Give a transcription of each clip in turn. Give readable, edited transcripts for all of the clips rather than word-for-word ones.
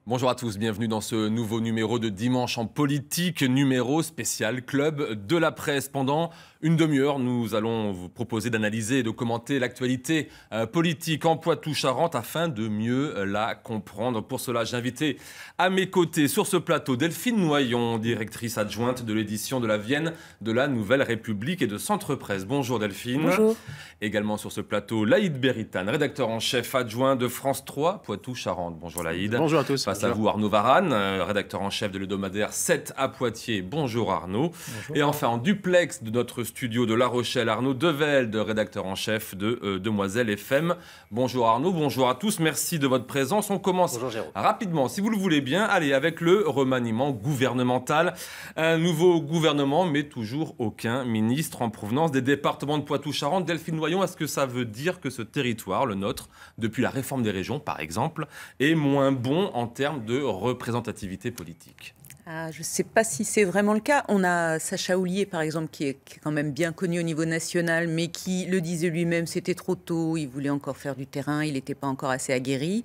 Bonjour à tous, bienvenue dans ce nouveau numéro de Dimanche en politique, numéro spécial Club de la presse. Pendant une demi-heure, nous allons vous proposer d'analyser et de commenter l'actualité politique en Poitou-Charentes afin de mieux la comprendre. Pour cela, j'ai invité à mes côtés sur ce plateau Delphine Noyon, directrice adjointe de l'édition de la Vienne de la Nouvelle République et de Centre Presse. Bonjour Delphine. Bonjour. Également sur ce plateau, Laïd Beritane, rédacteur en chef adjoint de France 3 Poitou-Charentes. Bonjour Laïd. Bonjour à tous. Face à vous Arnaud Varane, rédacteur en chef de l'hebdomadaire 7 à Poitiers. Bonjour Arnaud. Bonjour. Et enfin en duplex de notre studio de La Rochelle, Arnaud Develde, rédacteur en chef de Demoiselle FM. Bonjour Arnaud, bonjour à tous, merci de votre présence. On commence rapidement, si vous le voulez bien, allez, avec le remaniement gouvernemental. Un nouveau gouvernement, mais toujours aucun ministre en provenance des départements de Poitou-Charentes. Delphine Noyon, est-ce que ça veut dire que ce territoire, le nôtre, depuis la réforme des régions par exemple, est moins bon en termes de représentativité politique? Je ne sais pas si c'est vraiment le cas. On a Sacha Houlié, par exemple, qui est quand même bien connu au niveau national, mais qui le disait lui-même, c'était trop tôt, il voulait encore faire du terrain, il n'était pas encore assez aguerri.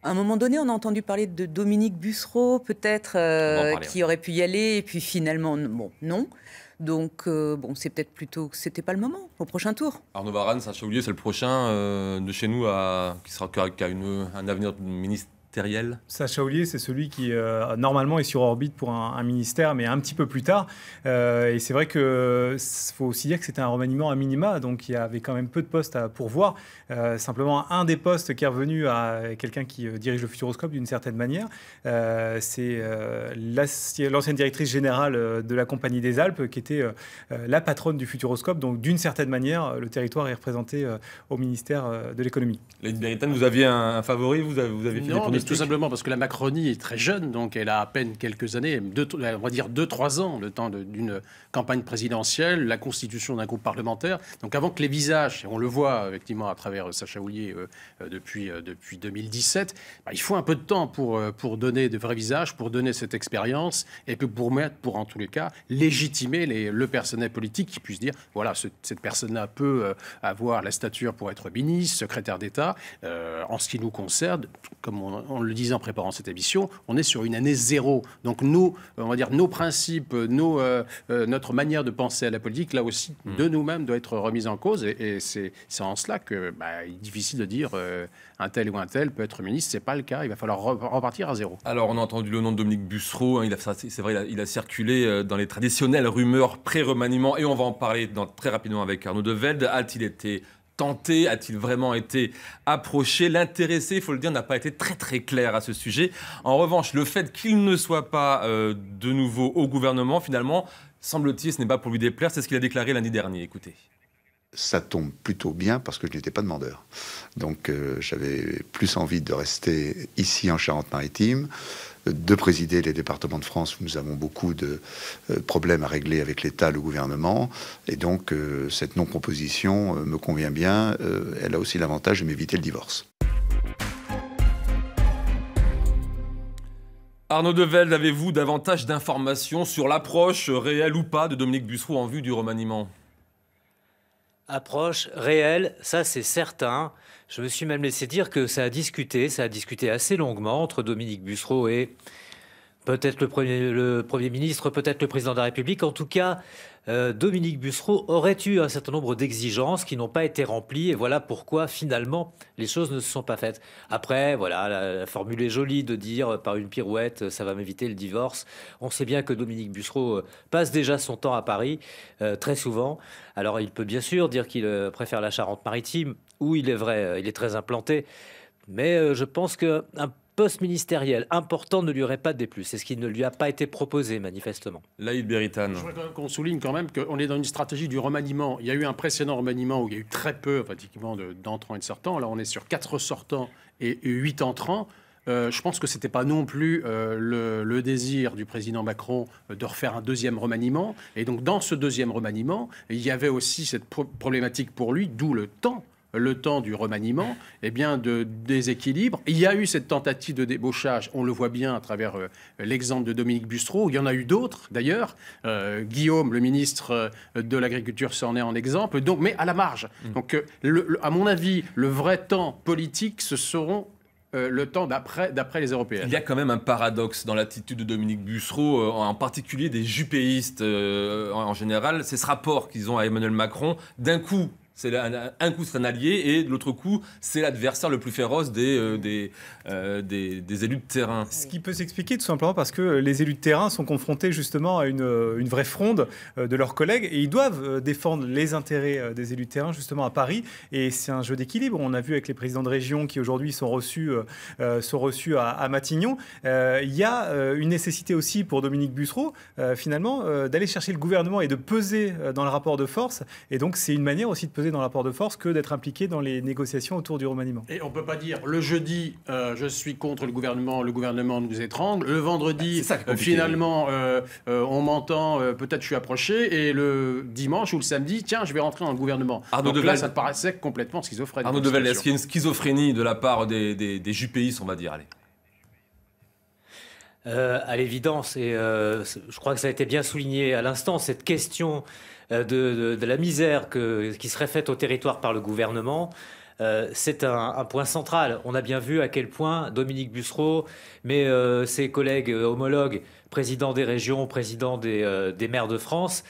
À un moment donné, on a entendu parler de Dominique Bussereau, peut-être, qui aurait pu y aller, et puis finalement, bon, non. Donc, c'est peut-être plutôt que c'était pas le moment, au prochain tour. Arnaud Varane, Sacha Houlié, c'est le prochain de chez nous qui a un avenir ministériel. Sacha Houlié, c'est celui qui normalement est sur orbite pour un ministère, mais un petit peu plus tard. Et c'est vrai qu'il faut aussi dire que c'était un remaniement à minima, donc il y avait quand même peu de postes à pourvoir. Simplement, un des postes qui est revenu à quelqu'un qui dirige le Futuroscope d'une certaine manière, c'est l'ancienne directrice générale de la Compagnie des Alpes, qui était la patronne du Futuroscope. Donc d'une certaine manière, le territoire est représenté au ministère de l'économie. Laïd Beritane, vous aviez un favori, vous avez fait des pronostics? Tout simplement parce que la Macronie est très jeune, donc elle a à peine quelques années, on va dire 2-3 ans, le temps d'une campagne présidentielle, la constitution d'un groupe parlementaire. Donc avant que les visages, on le voit effectivement à travers Sacha Houlié depuis 2017, il faut un peu de temps pour donner de vrais visages, pour donner cette expérience et puis pour en tous les cas légitimer le personnel politique qui puisse dire voilà, cette personne-là peut avoir la stature pour être ministre, secrétaire d'État. En ce qui nous concerne, comme on le disait en préparant cette émission, on est sur une année zéro. Donc nous, on va dire, nos principes, notre manière de penser à la politique, là aussi, de nous-mêmes, doit être remise en cause. Et c'est en cela que il est difficile de dire un tel ou un tel peut être ministre. C'est pas le cas. Il va falloir repartir à zéro. Alors, on a entendu le nom de Dominique Bussereau. C'est vrai, il a circulé dans les traditionnelles rumeurs pré-remaniement. Et on va en parler très rapidement avec Arnaud Develde. A-t-il été tenté? A-t-il vraiment été approché? L'intéressé, il faut le dire, n'a pas été très très clair à ce sujet. En revanche, le fait qu'il ne soit pas de nouveau au gouvernement, finalement, semble-t-il, ce n'est pas pour lui déplaire. C'est ce qu'il a déclaré lundi dernier. Écoutez. Ça tombe plutôt bien parce que je n'étais pas demandeur. Donc j'avais plus envie de rester ici en Charente-Maritime, de présider les départements de France où nous avons beaucoup de problèmes à régler avec l'État, le gouvernement. Et donc cette non-proposition me convient bien. Elle a aussi l'avantage de m'éviter le divorce. Arnaud Develde, avez-vous davantage d'informations sur l'approche réelle ou pas de Dominique Bussereau en vue du remaniement? Approche réelle, ça c'est certain. Je me suis même laissé dire que ça a discuté assez longuement entre Dominique Bussereau et peut-être le Premier ministre, peut-être le Président de la République. En tout cas, Dominique Bussereau aurait eu un certain nombre d'exigences qui n'ont pas été remplies. Et voilà pourquoi, finalement, les choses ne se sont pas faites. Après, voilà, la formule est jolie de dire par une pirouette, ça va m'éviter le divorce. On sait bien que Dominique Bussereau passe déjà son temps à Paris, très souvent. Alors, il peut bien sûr dire qu'il préfère la Charente-Maritime, où il est vrai, il est très implanté. Mais je pense qu'un poste ministériel important ne lui aurait pas déplu. C'est ce qui ne lui a pas été proposé, manifestement. Laïd Beritane. Je voudrais quand même qu'on souligne quand même qu'on est dans une stratégie du remaniement. Il y a eu un précédent remaniement où il y a eu très peu, pratiquement, d'entrants et de sortants. Là, on est sur 4 sortants et 8 entrants. Je pense que ce n'était pas non plus le désir du président Macron de refaire un deuxième remaniement. Et donc, dans ce deuxième remaniement, il y avait aussi cette problématique pour lui, d'où le temps du remaniement, de déséquilibre. Il y a eu cette tentative de débauchage, on le voit bien à travers l'exemple de Dominique Bussereau. Il y en a eu d'autres, d'ailleurs. Guillaume, le ministre de l'Agriculture, s'en est en exemple. Donc, mais à la marge. Donc, à mon avis, le vrai temps politique, ce seront le temps d'après les européennes. Il y a quand même un paradoxe dans l'attitude de Dominique Bussereau, en particulier des jupéistes en général. C'est ce rapport qu'ils ont à Emmanuel Macron. D'un coup, un coup, c'est un allié, et de l'autre coup, c'est l'adversaire le plus féroce des élus de terrain. Ce qui peut s'expliquer tout simplement parce que les élus de terrain sont confrontés justement à une vraie fronde de leurs collègues, et ils doivent défendre les intérêts des élus de terrain justement à Paris. Et c'est un jeu d'équilibre. On a vu avec les présidents de région qui aujourd'hui sont reçus à Matignon. Il y a une nécessité aussi pour Dominique Bussereau finalement d'aller chercher le gouvernement et de peser dans le rapport de force. Et donc c'est une manière aussi de peser dans le rapport de force que d'être impliqué dans les négociations autour du remaniement. Et on ne peut pas dire le jeudi je suis contre le gouvernement nous étrangle, le vendredi finalement on m'entend, peut-être je suis approché, et le dimanche ou le samedi, tiens, je vais rentrer dans le gouvernement. Arnaud Donc là, ça te paraissait complètement schizophrène. Arnaud Devel, est-ce qu'il y a une schizophrénie de la part des jupéistes, on va dire, allez. À l'évidence, et je crois que ça a été bien souligné à l'instant, cette question de la misère qui serait faite au territoire par le gouvernement, c'est un point central. On a bien vu à quel point Dominique Bussereau, mais ses collègues homologues, présidents des régions, présidents des maires de France,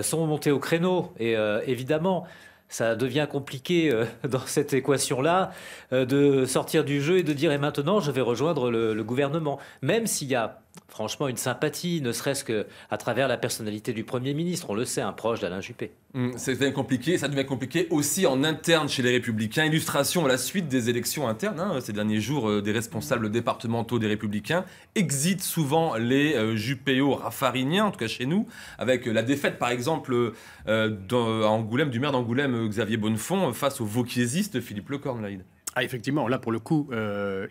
sont montés au créneau. Et évidemment, ça devient compliqué dans cette équation-là de sortir du jeu et de dire « et maintenant, je vais rejoindre le gouvernement ». Même s'il y a franchement une sympathie, ne serait-ce qu'à travers la personnalité du Premier ministre, on le sait, un proche d'Alain Juppé. Ça devient compliqué aussi en interne chez les Républicains. Illustration à la suite des élections internes, ces derniers jours, des responsables départementaux des Républicains exitent souvent les Juppéo-Raffariniens, en tout cas chez nous, avec la défaite par exemple à Angoulême, du maire d'Angoulême, Xavier Bonnefond, face au vauquiésiste Philippe Lecornu. Ah, effectivement, là pour le coup,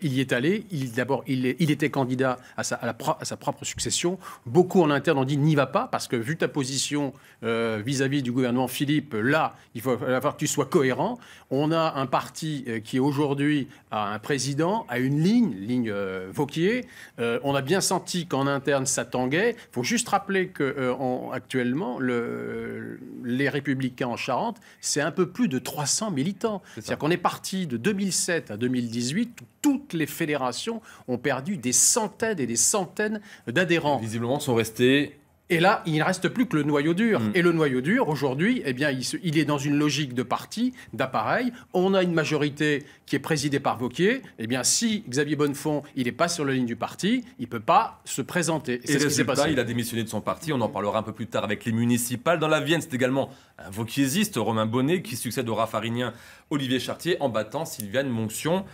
il y est allé. Il était candidat à sa propre succession. Beaucoup en interne ont dit n'y va pas, parce que vu ta position vis-à-vis du gouvernement Philippe, là, il va falloir que tu sois cohérent. On a un parti qui aujourd'hui a un président, a une ligne Vauquier. On a bien senti qu'en interne ça tanguait. Il faut juste rappeler que actuellement, les Républicains en Charente, c'est un peu plus de 300 militants. C'est-à-dire qu'on est parti de 2007 à 2018, toutes les fédérations ont perdu des centaines et des centaines d'adhérents. Visiblement, sont restés... Et là, il ne reste plus que le noyau dur. Et le noyau dur, aujourd'hui, eh bien, il est dans une logique de parti, d'appareil. On a une majorité qui est présidée par Vauquier. Eh bien, si Xavier Bonnefond, il n'est pas sur la ligne du parti, il ne peut pas se présenter. Et résultat, il a démissionné de son parti. On en parlera un peu plus tard avec les municipales. Dans la Vienne, c'est également un vauquiésiste, Romain Bonnet, qui succède au Raffarinien Olivier Chartier en battant Sylviane Monction.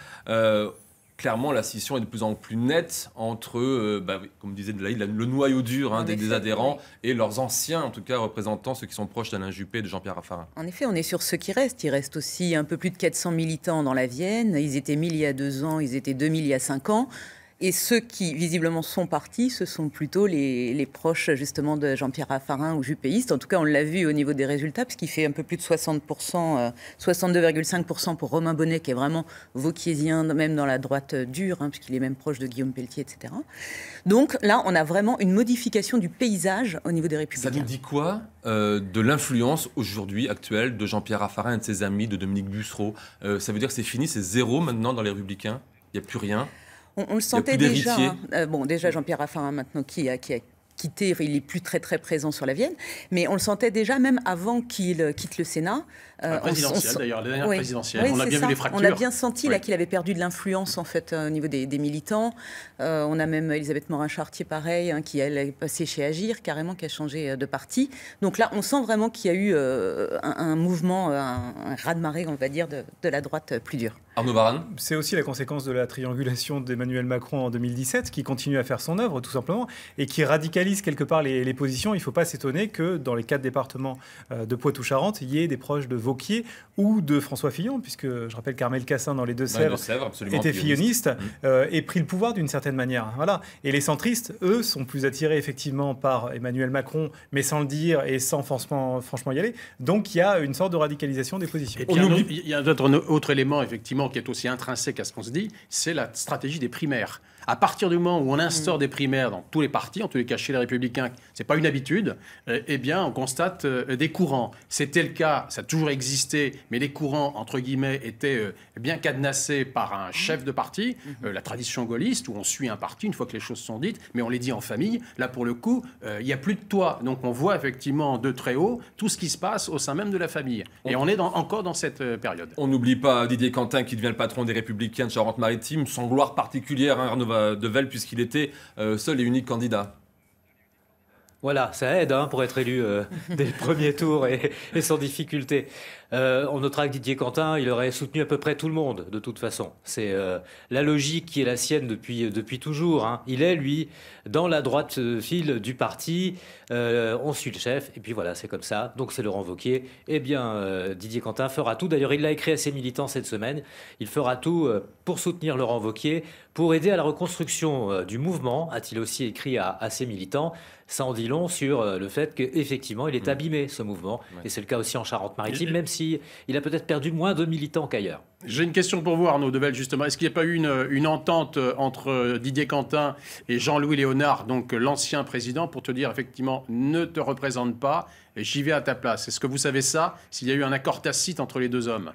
Clairement, la scission est de plus en plus nette entre, comme disait Delahaye, le noyau dur des adhérents et leurs anciens, en tout cas, représentants, ceux qui sont proches d'Alain Juppé et de Jean-Pierre Raffarin. En effet, on est sur ceux qui restent. Il reste aussi un peu plus de 400 militants dans la Vienne. Ils étaient 1000 il y a 2 ans, ils étaient 2000 il y a 5 ans. Et ceux qui, visiblement, sont partis, ce sont plutôt les proches, justement, de Jean-Pierre Raffarin ou juppéistes. En tout cas, on l'a vu au niveau des résultats, puisqu'il fait un peu plus de 60%, 62,5% pour Romain Bonnet, qui est vraiment vauquiésien, même dans la droite dure, puisqu'il est même proche de Guillaume Pelletier, etc. Donc là, on a vraiment une modification du paysage au niveau des Républicains. Ça nous dit quoi de l'influence, aujourd'hui, actuelle, de Jean-Pierre Raffarin et de ses amis, de Dominique Bussereau? Ça veut dire que c'est fini, c'est zéro maintenant dans les Républicains? Il n'y a plus rien? On le sentait déjà. Déjà, Jean-Pierre Raffarin, maintenant, qui a quitté, il n'est plus très très présent sur la Vienne, mais on le sentait déjà même avant qu'il quitte le Sénat. Présidentielle, d'ailleurs, la dernière présidentielle. Oui, on a bien vu les fractures. On a bien senti là qu'il avait perdu de l'influence en fait au niveau des militants. On a même Elisabeth Morin-Chartier, pareil, qui elle est passée chez Agir, carrément, qui a changé de parti. Donc là, on sent vraiment qu'il y a eu un mouvement, un raz-de-marée, on va dire, de la droite plus dure. Arnaud Varane. C'est aussi la conséquence de la triangulation d'Emmanuel Macron en 2017, qui continue à faire son œuvre, tout simplement, et qui radicalise quelque part les positions. Il ne faut pas s'étonner que dans les 4 départements de Poitou-Charentes, il y ait des proches de Vauquier ou de François Fillon, puisque je rappelle qu'Armel Cassin, dans les Deux-Sèvres, était filloniste et pris le pouvoir d'une certaine manière. Voilà. Et les centristes, eux, sont plus attirés effectivement par Emmanuel Macron, mais sans le dire et sans franchement y aller. Donc il y a une sorte de radicalisation des positions. Et puis il y a un autre élément, effectivement, qui est aussi intrinsèque à ce qu'on se dit, c'est la stratégie des primaires. À partir du moment où on instaure des primaires dans tous les partis, en tous les cas chez les Républicains, c'est pas une habitude, eh bien on constate des courants. C'était le cas, ça a toujours existé, mais les courants, entre guillemets, étaient bien cadenassés par un chef de parti, la tradition gaulliste, où on suit un parti une fois que les choses sont dites, mais on les dit en famille. Là, pour le coup, il n'y a plus de toit. Donc on voit effectivement de très haut tout ce qui se passe au sein même de la famille. Et on est encore dans cette période. On n'oublie pas Didier Quentin qui devient le patron des Républicains de Charente-Maritime, sans gloire particulière, hein, Arnaud Devel, puisqu'il était seul et unique candidat. Voilà, ça aide pour être élu dès le premier tour et sans difficulté. On notera que Didier Quentin, il aurait soutenu à peu près tout le monde, de toute façon. C'est la logique qui est la sienne depuis toujours. Hein. Il est, lui, dans la droite file du parti. On suit le chef, et puis voilà, c'est comme ça. Donc c'est Laurent Wauquiez. Eh bien, Didier Quentin fera tout. D'ailleurs, il l'a écrit à ses militants cette semaine. Il fera tout pour soutenir Laurent Wauquiez, pour aider à la reconstruction du mouvement, a-t-il aussi écrit à ses militants. Ça en dit long sur le fait qu'effectivement, il est abîmé, ce mouvement. Ouais. Et c'est le cas aussi en Charente-Maritime, même si il a peut-être perdu moins de militants qu'ailleurs. J'ai une question pour vous, Arnaud Devel, justement. Est-ce qu'il n'y a pas eu une entente entre Didier Quentin et Jean-Louis Léonard, donc l'ancien président, pour te dire, effectivement, ne te représente pas, et j'y vais à ta place? Est-ce que vous savez ça, s'il y a eu un accord tacite entre les deux hommes?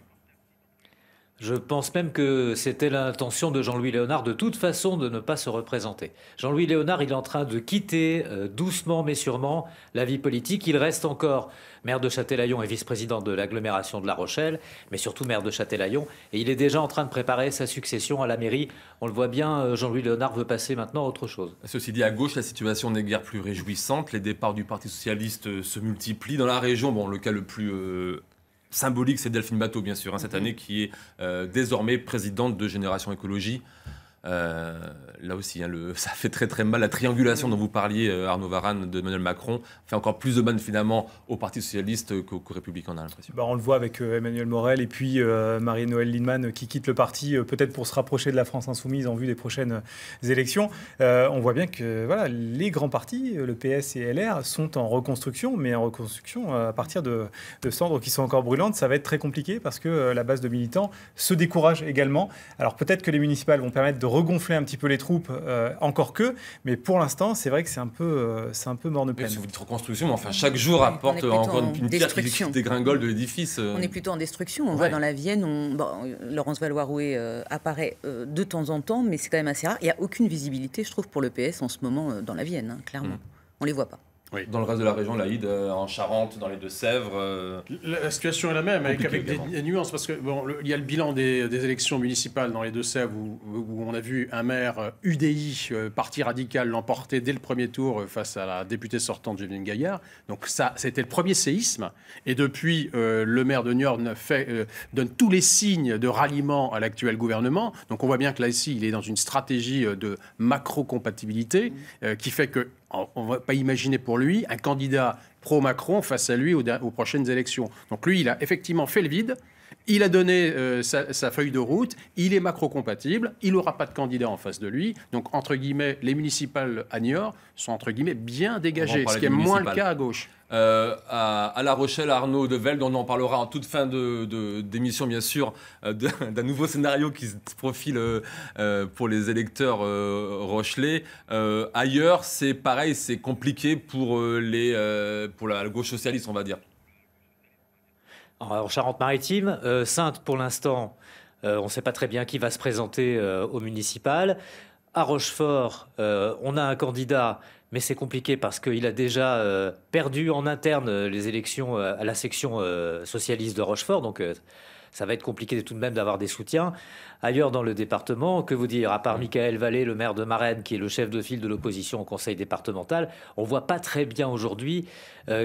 Je pense même que c'était l'intention de Jean-Louis Léonard de toute façon de ne pas se représenter. Jean-Louis Léonard, il est en train de quitter doucement mais sûrement la vie politique. Il reste encore maire de Châtelaillon et vice-président de l'agglomération de La Rochelle, mais surtout maire de Châtelaillon. Et il est déjà en train de préparer sa succession à la mairie. On le voit bien, Jean-Louis Léonard veut passer maintenant à autre chose. Ceci dit, à gauche, la situation n'est guère plus réjouissante. Les départs du Parti socialiste se multiplient. Dans la région, bon, le cas le plus symbolique, c'est Delphine Batho, bien sûr, hein, cette année, qui est désormais présidente de Génération Écologie. Là aussi, hein, ça fait très très mal. La triangulation dont vous parliez, Arnaud Varane, de Emmanuel Macron, fait encore plus de mal finalement au Parti socialiste qu'aux Républicains, on a l'impression. On le voit avec Emmanuel Morel et puis Marie-Noëlle Lienemann qui quitte le parti, peut-être pour se rapprocher de la France insoumise en vue des prochaines élections. On voit bien que voilà, les grands partis, le PS et LR, sont en reconstruction, mais en reconstruction à partir de cendres qui sont encore brûlantes. Ça va être très compliqué parce que la base de militants se décourage également. Alors peut-être que les municipales vont permettre de regonfler un petit peu les troupes, encore que, mais pour l'instant, c'est vrai que c'est un peu mort de peine. Vous dites reconstruction, mais enfin, chaque jour apporte encore une pierre qui dégringole de l'édifice. On est plutôt en destruction. On voit dans la Vienne, Laurence Valois-Rouet apparaît de temps en temps, mais c'est quand même assez rare. Il n'y a aucune visibilité, je trouve, pour le PS en ce moment dans la Vienne, hein, clairement. On ne les voit pas. Oui. Dans le reste de la région, l'Aïd, en Charente, dans les Deux-Sèvres. La situation est la même, avec des nuances, parce que il y a le bilan des élections municipales dans les Deux-Sèvres où on a vu un maire UDI, parti radical, l'emporter dès le premier tour face à la députée sortante Gévelyne Gaillard. Donc ça, c'était le premier séisme. Et depuis, le maire de Niorne donne tous les signes de ralliement à l'actuel gouvernement. Donc on voit bien que là, ici, il est dans une stratégie de macro-compatibilité qui fait que on ne va pas imaginer pour lui un candidat pro-Macron face à lui aux prochaines élections. Donc lui, il a effectivement fait le vide. Il a donné sa feuille de route. Il est macro-compatible. Il n'aura pas de candidat en face de lui. Donc, entre guillemets, les municipales à Niort sont, entre guillemets, bien dégagées. Ce qui est moins le cas à gauche. À La Rochelle, Arnaud Devel, on en parlera en toute fin d'émission, bien sûr, d'un nouveau scénario qui se profile pour les électeurs rochelais. Ailleurs, c'est pareil, c'est compliqué pour la gauche socialiste, on va dire. En Charente-Maritime, Saintes, pour l'instant, on ne sait pas très bien qui va se présenter au municipal. À Rochefort, on a un candidat, mais c'est compliqué parce qu'il a déjà perdu en interne les élections à la section socialiste de Rochefort. Donc, ça va être compliqué tout de même d'avoir des soutiens. Ailleurs dans le département, que vous dire, à part Michael Vallée, le maire de Marennes, qui est le chef de file de l'opposition au conseil départemental, on ne voit pas très bien aujourd'hui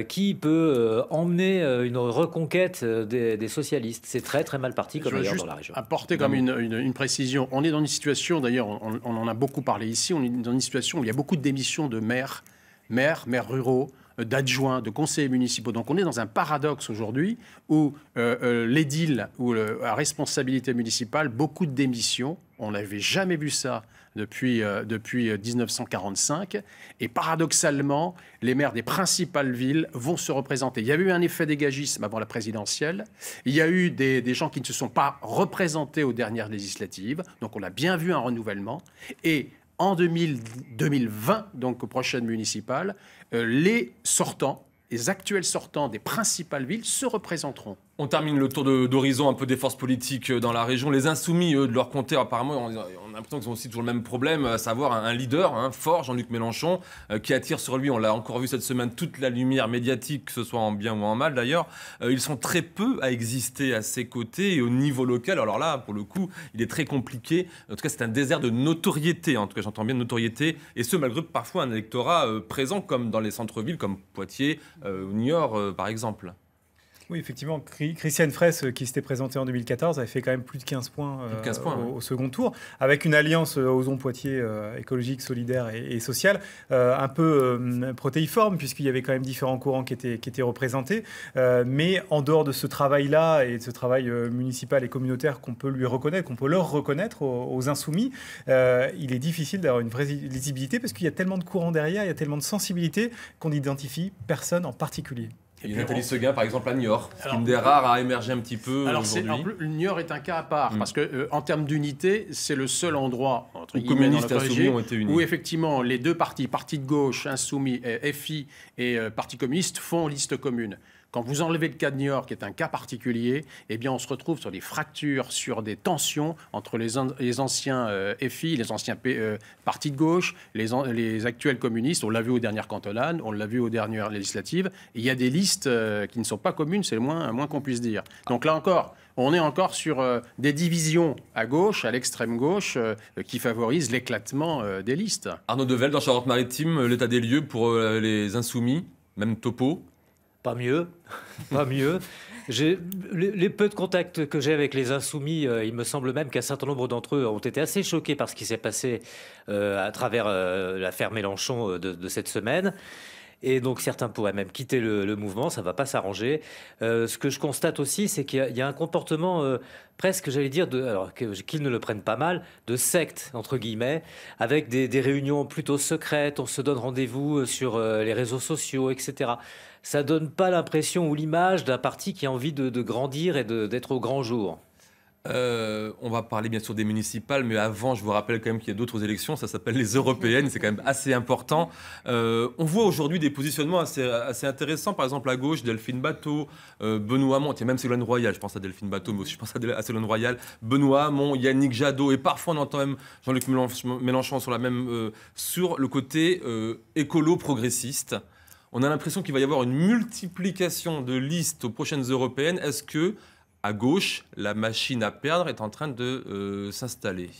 qui peut emmener une reconquête des socialistes. C'est très très mal parti comme ailleurs dans la région. Apporter comme une précision. On est dans une situation, d'ailleurs, on en a beaucoup parlé ici, on est dans une situation où il y a beaucoup de démissions de maires ruraux, d'adjoints, de conseillers municipaux. Donc on est dans un paradoxe aujourd'hui où l'édile ou à responsabilité municipale, beaucoup de démissions. On n'avait jamais vu ça depuis 1945. Et paradoxalement, les maires des principales villes vont se représenter. Il y a eu un effet dégagisme avant la présidentielle. Il y a eu des gens qui ne se sont pas représentés aux dernières législatives. Donc on a bien vu un renouvellement. Et en 2020, donc aux prochaines municipales, les actuels sortants des principales villes se représenteront. On termine le tour d'horizon un peu des forces politiques dans la région. Les Insoumis, eux, de leur côté, apparemment, on a l'impression qu'ils ont aussi toujours le même problème, à savoir un leader fort, Jean-Luc Mélenchon, qui attire sur lui, on l'a encore vu cette semaine, toute la lumière médiatique, que ce soit en bien ou en mal d'ailleurs. Ils sont très peu à exister à ses côtés et au niveau local. Alors là, pour le coup, il est très compliqué. En tout cas, c'est un désert de notoriété. En tout cas, j'entends bien de notoriété. Et ce, malgré parfois un électorat présent, comme dans les centres-villes, comme Poitiers ou Niort, par exemple. Oui, effectivement, Christiane Fraisse, qui s'était présentée en 2014, avait fait quand même plus de 15 points, au second tour, avec une alliance Ozon Poitiers écologique, solidaire et sociale, un peu protéiforme, puisqu'il y avait quand même différents courants qui étaient représentés. Mais en dehors de ce travail-là et de ce travail municipal et communautaire qu'on peut lui reconnaître, qu'on peut leur reconnaître aux Insoumis, il est difficile d'avoir une vraie lisibilité, parce qu'il y a tellement de courants derrière, il y a tellement de sensibilité qu'on n'identifie personne en particulier. Il y a Nathalie Seguin, par exemple, à Niort, qui est une des rares à émerger un petit peu aujourd'hui. Niort est un cas à part, parce qu'en termes d'unité, c'est le seul endroit, entre guillemets, dans le Insoumis ont été unis. où effectivement les deux partis de gauche, Insoumis, FI et Parti communiste, font liste commune. Quand vous enlevez le cas de Niort, qui est un cas particulier, eh bien on se retrouve sur des fractures, sur des tensions entre les anciens FI, les anciens partis de gauche, les actuels communistes. On l'a vu aux dernières cantonales, on l'a vu aux dernières législatives. Et il y a des listes qui ne sont pas communes, c'est le moins qu'on puisse dire. Donc là encore, on est encore sur des divisions à gauche, à l'extrême gauche, qui favorisent l'éclatement des listes. Arnaud Develde, dans Charente-Maritime, l'état des lieux pour les Insoumis, même topo. Pas mieux, pas mieux. Les peu de contacts que j'ai avec les Insoumis, il me semble même qu'un certain nombre d'entre eux ont été assez choqués par ce qui s'est passé à travers l'affaire Mélenchon de cette semaine. Et donc certains pourraient même quitter le mouvement, ça ne va pas s'arranger. Ce que je constate aussi, c'est qu'il y a un comportement presque, j'allais dire, alors qu'ils ne le prennent pas mal, de secte, entre guillemets, avec des réunions plutôt secrètes, on se donne rendez-vous sur les réseaux sociaux, etc. Ça ne donne pas l'impression ou l'image d'un parti qui a envie de grandir et d'être au grand jour. On va parler bien sûr des municipales, mais avant, je vous rappelle quand même qu'il y a d'autres élections, ça s'appelle les européennes, c'est quand même assez important. On voit aujourd'hui des positionnements assez intéressants, par exemple à gauche, Delphine Batho, Benoît Hamon, tiens, même Ségolène Royal, je pense à Delphine Batho, mais aussi je pense à Ségolène Royal, Benoît Hamon, Yannick Jadot, et parfois on entend même Jean-Luc Mélenchon sur le côté écolo-progressiste. On a l'impression qu'il va y avoir une multiplication de listes aux prochaines européennes. Est-ce que à gauche, la machine à perdre est en train de s'installer?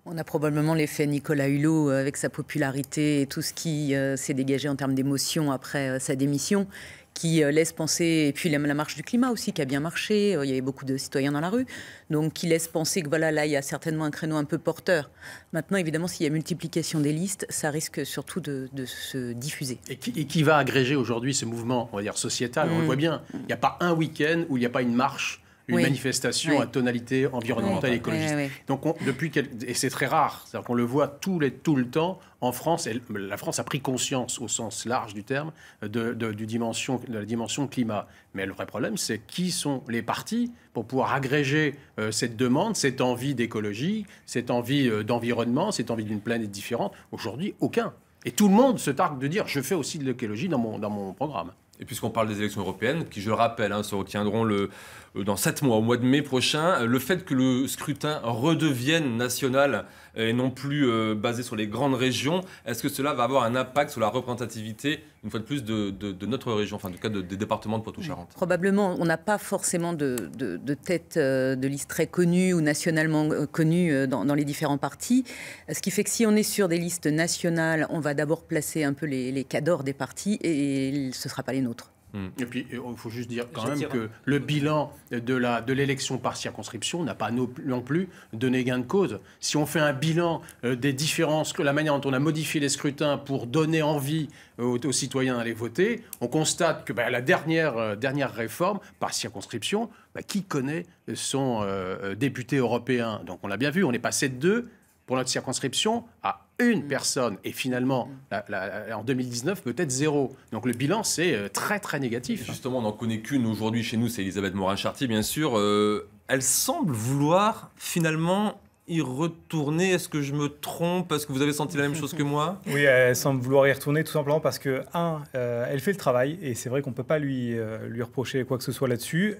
On a probablement l'effet Nicolas Hulot avec sa popularité et tout ce qui s'est dégagé en termes d'émotion après sa démission, qui laisse penser, et puis la marche du climat aussi qui a bien marché, il y avait beaucoup de citoyens dans la rue, donc qui laisse penser que voilà, là il y a certainement un créneau un peu porteur. Maintenant évidemment s'il y a multiplication des listes, ça risque surtout de se diffuser. Et qui va agréger aujourd'hui ce mouvement, on va dire sociétal, on le voit bien, il n'y a pas un week-end où il n'y a pas une marche, une manifestation à tonalité environnementale et écologiste. Donc, et c'est très rare, c'est-à-dire qu'on le voit tout le temps en France, et la France a pris conscience au sens large du terme de la dimension climat. Mais le vrai problème, c'est qui sont les partis pour pouvoir agréger cette demande, cette envie d'écologie, cette envie d'environnement, cette envie d'une planète différente. Aujourd'hui, aucun. Et tout le monde se targue de dire « je fais aussi de l'écologie dans mon programme ». Et puisqu'on parle des élections européennes, qui, je le rappelle, se retiendront dans 7 mois, au mois de mai prochain, le fait que le scrutin redevienne national et non plus basé sur les grandes régions, est-ce que cela va avoir un impact sur la représentativité, une fois de plus, de notre région, enfin, en tout cas des départements de Poitou-Charentes? Probablement, on n'a pas forcément de tête de liste très connue ou nationalement connue dans les différents partis. Ce qui fait que si on est sur des listes nationales, on va d'abord placer un peu les cadors des partis et ce ne sera pas les nôtres. Et puis, il faut juste dire quand même que le bilan de l'élection par circonscription n'a pas non plus donné gain de cause. Si on fait un bilan des différences, la manière dont on a modifié les scrutins pour donner envie aux citoyens d'aller voter, on constate que la dernière réforme par circonscription, qui connaît son député européen? Donc on l'a bien vu, on est passé de 2 pour notre circonscription à 1 personne. Et finalement, en 2019, peut-être 0. Donc le bilan, c'est très, très négatif. Justement, on n'en connaît qu'une aujourd'hui chez nous, c'est Elisabeth Morin-Chartier, bien sûr. Elle semble vouloir finalement y retourner. Est-ce que je me trompe? Est-ce que vous avez senti la même chose que moi? Oui, elle semble vouloir y retourner tout simplement parce que, elle fait le travail et c'est vrai qu'on ne peut pas lui reprocher quoi que ce soit là-dessus.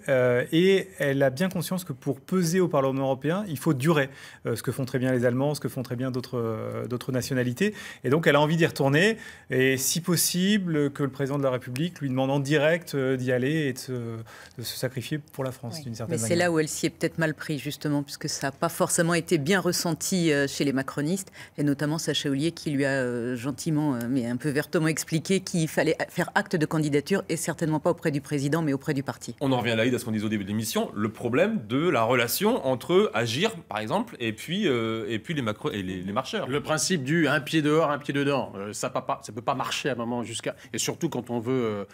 Et elle a bien conscience que pour peser au Parlement européen, il faut durer. Ce que font très bien les Allemands, ce que font très bien d'autres nationalités. Et donc, elle a envie d'y retourner. Et si possible, que le président de la République lui demande en direct d'y aller et de se sacrifier pour la France, d'une certaine manière. Mais c'est là où elle s'y est peut-être mal pris, justement, puisque ça n'a pas forcément été bien ressenti chez les macronistes, et notamment Sacha Houlié qui lui a gentiment, mais un peu vertement expliqué qu'il fallait faire acte de candidature, et certainement pas auprès du président, mais auprès du parti. On en revient à ce qu'on disait au début de l'émission, le problème de la relation entre Agir, par exemple, et puis les marcheurs. Le principe du un pied dehors, un pied dedans, ça peut pas marcher à un moment jusqu'à... Et surtout quand on veut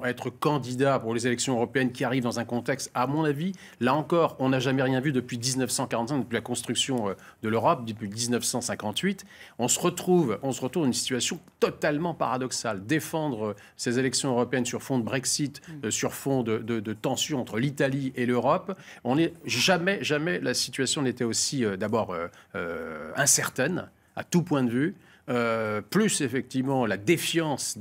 être candidat pour les élections européennes qui arrivent dans un contexte, à mon avis, là encore, on n'a jamais rien vu depuis 1945, depuis la construction de l'Europe, depuis 1958. On se retrouve dans une situation totalement paradoxale. Défendre ces élections européennes sur fond de Brexit, sur fond de tensions entre l'Italie et l'Europe, jamais la situation n'était aussi d'abord incertaine à tout point de vue. Plus effectivement la défiance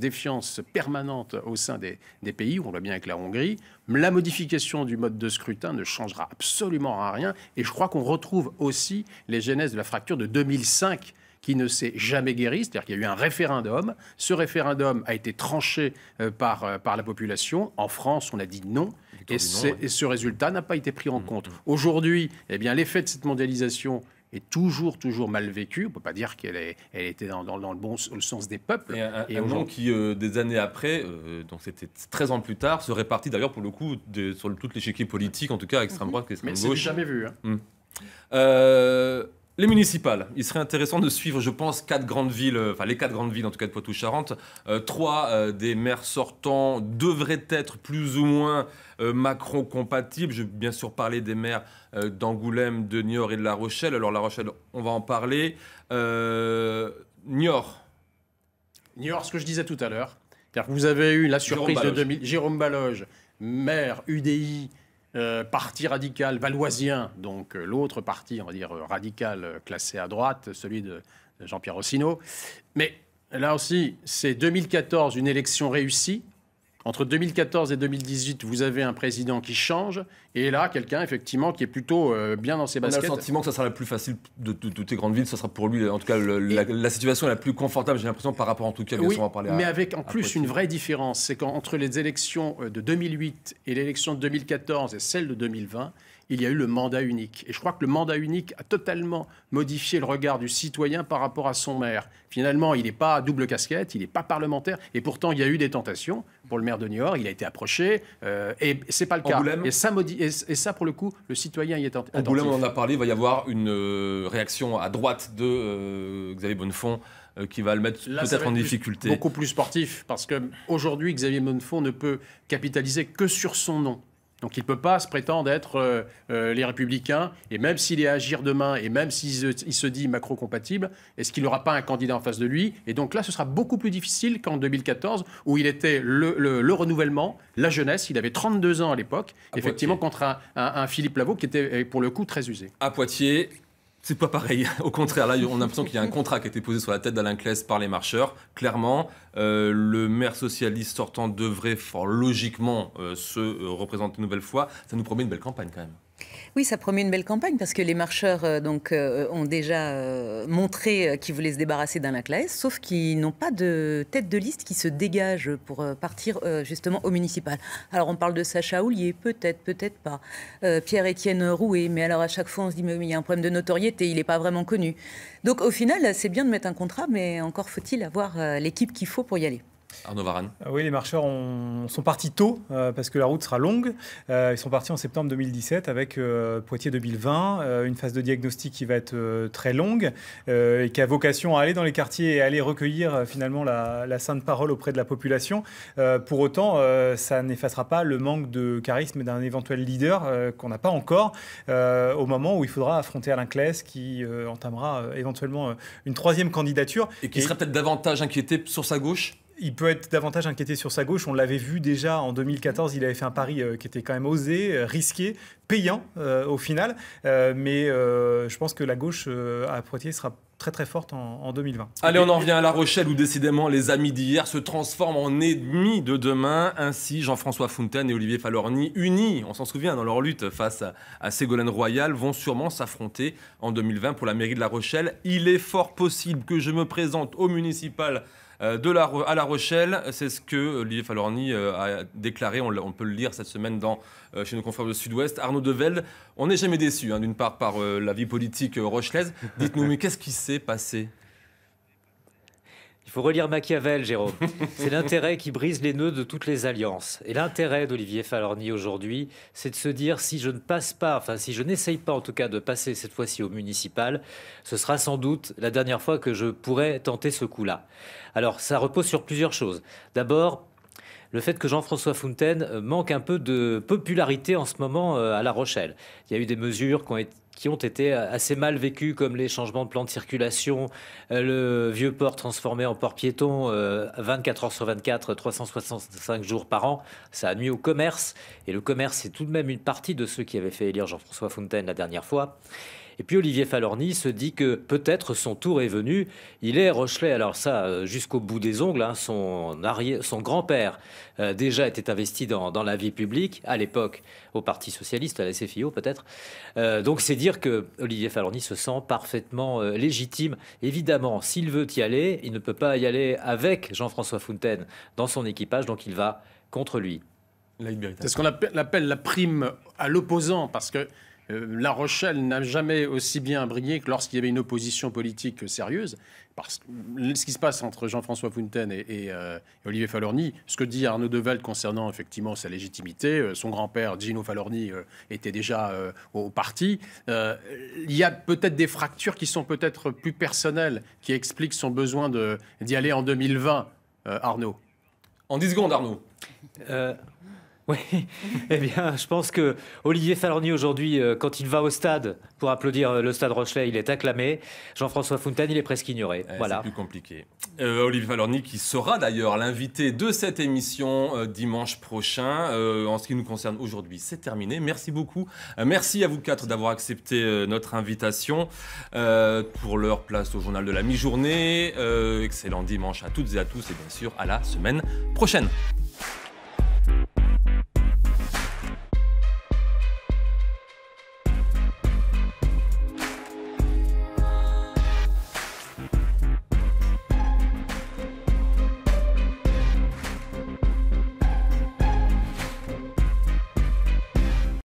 permanente au sein des pays, on voit bien avec la Hongrie. La modification du mode de scrutin ne changera absolument rien. Et je crois qu'on retrouve aussi les genèses de la fracture de 2005 qui ne s'est jamais guérie. C'est-à-dire qu'il y a eu un référendum. Ce référendum a été tranché par la population. En France, on a dit non. Et ce résultat n'a pas été pris en compte. Aujourd'hui, eh bien, l'effet de cette mondialisation est toujours mal vécu. On ne peut pas dire qu'elle était dans le sens des peuples. Et un nom qui, des années après, donc c'était 13 ans plus tard, se répartit d'ailleurs pour le coup sur tout l'échiquier politique, en tout cas extrême droite, extrême gauche. Mais c'est jamais vu. Les municipales, il serait intéressant de suivre, je pense, les 4 grandes villes, en tout cas de Poitou-Charentes. 3 des maires sortants devraient être plus ou moins Macron-compatibles. Je vais bien sûr parler des maires d'Angoulême, de Niort et de La Rochelle. Alors La Rochelle, on va en parler. Niort, ce que je disais tout à l'heure. Vous avez eu la surprise de Jérôme Baloge, maire UDI, parti radical valoisien, donc l'autre parti, on va dire, radical classé à droite, celui de Jean-Pierre Rossineau. Mais là aussi, c'est 2014, une élection réussie. Entre 2014 et 2018, vous avez un président qui change, et là, quelqu'un, effectivement, qui est plutôt bien dans ses baskets. On a le sentiment que ça sera la plus facile de toutes les grandes villes, ça sera pour lui, en tout cas, la situation la plus confortable, j'ai l'impression, par rapport, en tout cas, bien sûr, on va parler mais avec en plus une vraie différence, c'est qu'entre les élections de 2008 et l'élection de 2014 et celle de 2020, il y a eu le mandat unique. Et je crois que le mandat unique a totalement modifié le regard du citoyen par rapport à son maire. Finalement, il n'est pas à double casquette, il n'est pas parlementaire, et pourtant, il y a eu des tentations. Pour le maire de Niort, il a été approché, et ce n'est pas le cas. Et ça, pour le coup, le citoyen y est attentif. Angoulême, on en a parlé, il va y avoir une réaction à droite de Xavier Bonnefond qui va le mettre peut-être en difficulté. Beaucoup plus sportif, parce qu'aujourd'hui, Xavier Bonnefond ne peut capitaliser que sur son nom. Donc il ne peut pas se prétendre être les Républicains, et même s'il est à Agir demain, et même s'il se dit Macron-compatible, est-ce qu'il n'aura pas un candidat en face de lui? Et donc là, ce sera beaucoup plus difficile qu'en 2014, où il était le renouvellement, la jeunesse. Il avait 32 ans à l'époque, effectivement, contre un Philippe Lavaux qui était, pour le coup, très usé. À Poitiers, c'est pas pareil. Au contraire, là, on a l'impression qu'il y a un contrat qui a été posé sur la tête d'Alain Claes par les marcheurs. Clairement, le maire socialiste sortant devrait fort logiquement se représenter une nouvelle fois. Ça nous promet une belle campagne quand même. Oui, ça promet une belle campagne parce que les marcheurs ont déjà montré qu'ils voulaient se débarrasser d'Alain Claes, sauf qu'ils n'ont pas de tête de liste qui se dégage pour partir justement au municipal. Alors on parle de Sacha Houlié, peut-être pas. Pierre-Étienne Rouet, mais alors à chaque fois on se dit mais il y a un problème de notoriété, il n'est pas vraiment connu. Donc au final, c'est bien de mettre un contrat, mais encore faut-il avoir l'équipe qu'il faut pour y aller. Arnaud Varane. Oui, les marcheurs sont partis tôt parce que la route sera longue. Ils sont partis en septembre 2017 avec Poitiers 2020, une phase de diagnostic qui va être très longue et qui a vocation à aller dans les quartiers et à aller recueillir finalement la sainte parole auprès de la population. Pour autant, ça n'effacera pas le manque de charisme d'un éventuel leader qu'on n'a pas encore au moment où il faudra affronter Alain Claes qui entamera éventuellement une troisième candidature. Et qui serait peut-être davantage inquiété sur sa gauche ? il peut être davantage inquiété sur sa gauche. On l'avait vu déjà en 2014, il avait fait un pari qui était quand même osé, risqué, payant au final. Mais je pense que la gauche à Poitiers sera très très forte en 2020. Allez, on en revient à La Rochelle où décidément les amis d'hier se transforment en ennemis de demain. Ainsi, Jean-François Fontaine et Olivier Falorni, unis, on s'en souvient, dans leur lutte face à Ségolène Royal, vont sûrement s'affronter en 2020 pour la mairie de La Rochelle. Il est fort possible que je me présente au municipal à La Rochelle. C'est ce que Olivier Falorni a déclaré, on peut le lire cette semaine chez nos confrères de Sud-Ouest. Arnaud Devel, on n'est jamais déçu, d'une part par la vie politique rochelaise. Dites-nous, mais qu'est-ce qui s'est passé ? Il faut relire Machiavel, Jérôme. C'est l'intérêt qui brise les nœuds de toutes les alliances. Et l'intérêt d'Olivier Falorni aujourd'hui, c'est de se dire, si je ne passe pas, enfin si je n'essaye pas en tout cas de passer cette fois-ci au municipal, ce sera sans doute la dernière fois que je pourrai tenter ce coup-là. Alors ça repose sur plusieurs choses. D'abord, le fait que Jean-François Fontaine manque un peu de popularité en ce moment à La Rochelle. Il y a eu des mesures qui ont été assez mal vécues, comme les changements de plan de circulation, le vieux port transformé en port piéton 24 heures sur 24, 365 jours par an. Ça a nuit au commerce. Et le commerce, c'est tout de même une partie de ceux qui avaient fait élire Jean-François Fontaine la dernière fois. Et puis Olivier Falorni se dit que peut-être son tour est venu. Il est rochelais, alors ça, jusqu'au bout des ongles. Son grand-père déjà était investi dans la vie publique, à l'époque au Parti Socialiste, à la SFIO peut-être. Donc c'est dire que Olivier Falorni se sent parfaitement légitime. Évidemment, s'il veut y aller, il ne peut pas y aller avec Jean-François Fontaine dans son équipage, donc il va contre lui. C'est ce qu'on appelle la prime à l'opposant, parce que La Rochelle n'a jamais aussi bien brillé que lorsqu'il y avait une opposition politique sérieuse. Parce que ce qui se passe entre Jean-François Fontaine et Olivier Falorni, ce que dit Arnaud Devel concernant effectivement sa légitimité, son grand-père Gino Falorni était déjà au parti. Il y a peut-être des fractures qui sont peut-être plus personnelles, qui expliquent son besoin d'y aller en 2020, Arnaud. En 10 secondes, Arnaud. Oui, eh bien, je pense que Olivier Falorni aujourd'hui, quand il va au stade pour applaudir le stade Rochelais, il est acclamé. Jean-François Fontaine, il est presque ignoré. Voilà. C'est plus compliqué. Olivier Falorni, qui sera d'ailleurs l'invité de cette émission dimanche prochain. En ce qui nous concerne aujourd'hui, c'est terminé. Merci beaucoup. Merci à vous quatre d'avoir accepté notre invitation. Pour l'heure, place au journal de la mi-journée. Excellent dimanche à toutes et à tous et bien sûr à la semaine prochaine.